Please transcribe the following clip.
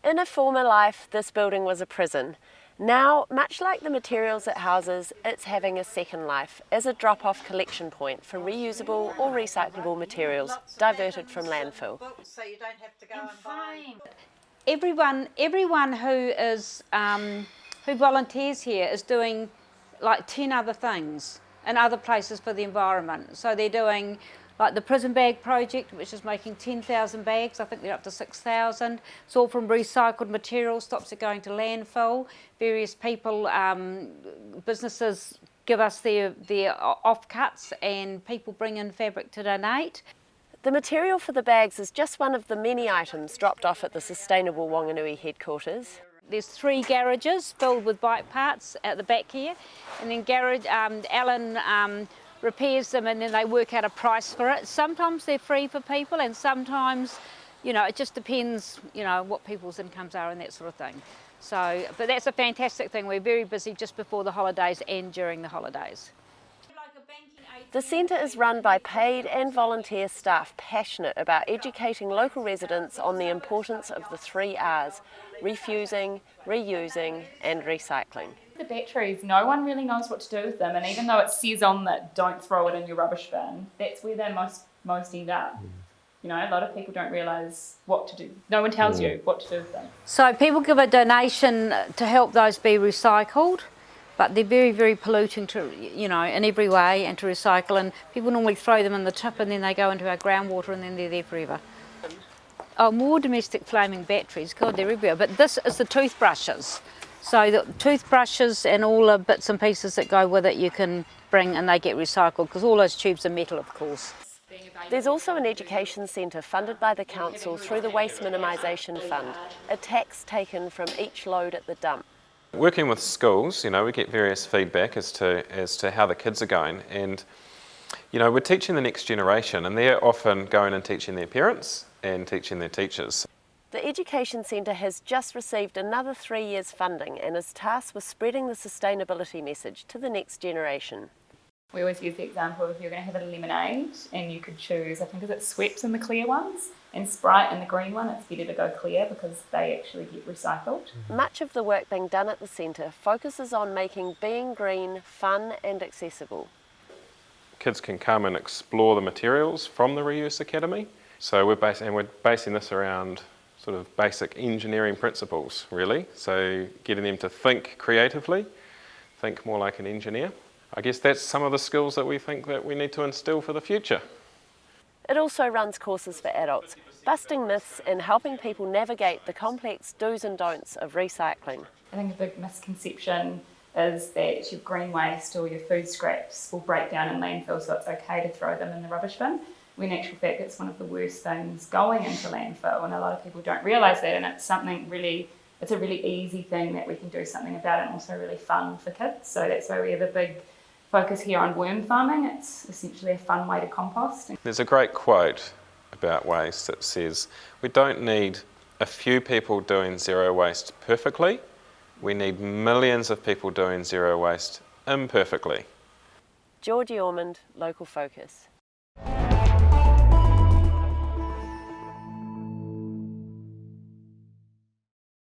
In a former life, this building was a prison. Now, much like the materials it houses, it's having a second life as a drop-off collection point for reusable or recyclable materials diverted from landfill. Everyone who volunteers here is doing like 10 other things in other places for the environment. So they're doing like the prison bag project, which is making 10,000 bags. I think they're up to 6,000. It's all from recycled materials, stops it going to landfill. Various people, businesses give us their offcuts, and people bring in fabric to donate. The material for the bags is just one of the many items dropped off at the Sustainable Whanganui headquarters. There's 3 garages filled with bike parts at the back here, and then Alan repairs them, and then they work out a price for it. Sometimes they're free for people, and sometimes, it just depends, what people's incomes are and that sort of thing. So, but that's a fantastic thing. We're very busy just before the holidays and during the holidays. The centre is run by paid and volunteer staff passionate about educating local residents on the importance of the 3 R's: refusing, reusing and recycling. The batteries, no one really knows what to do with them, and even though it says on that don't throw it in your rubbish bin, that's where they most end up. A lot of people don't realise what to do. No one tells you what to do with them. So people give a donation to help those be recycled, but they're very, very polluting to, in every way, and to recycle, and people normally throw them in the tip and then they go into our groundwater and then they're there forever. Oh, more domestic flaming batteries, God, they're everywhere. But this is the toothbrushes. So the toothbrushes and all the bits and pieces that go with it you can bring, and they get recycled, because all those tubes are metal, of course. There's also an education centre funded by the council through the Waste Minimisation Fund, a tax taken from each load at the dump. Working with schools, we get various feedback as to how the kids are going, and we're teaching the next generation, and they're often going and teaching their parents and teaching their teachers. The Education Centre has just received another 3 years funding and is tasked with spreading the sustainability message to the next generation. We always use the example of, you're going to have a lemonade and you could choose, I think, is it Schweppes in the clear ones and Sprite in the green one. It's better to go clear because they actually get recycled. Much of the work being done at the centre focuses on making being green fun and accessible. Kids can come and explore the materials from the Reuse Academy. So we're basing this around sort of basic engineering principles, really. So getting them to think creatively, think more like an engineer. I guess that's some of the skills that we think that we need to instill for the future. It also runs courses for adults, busting myths and helping people navigate the complex do's and don'ts of recycling. I think a big misconception is that your green waste or your food scraps will break down in landfill, so it's okay to throw them in the rubbish bin. When in actual fact it's one of the worst things going into landfill, and a lot of people don't realise that, and it's a really easy thing that we can do something about it, and also really fun for kids. So that's why we have a big focus here on worm farming. It's essentially a fun way to compost. There's a great quote about waste that says, we don't need a few people doing zero waste perfectly, we need millions of people doing zero waste imperfectly. Georgie Ormond, Local Focus.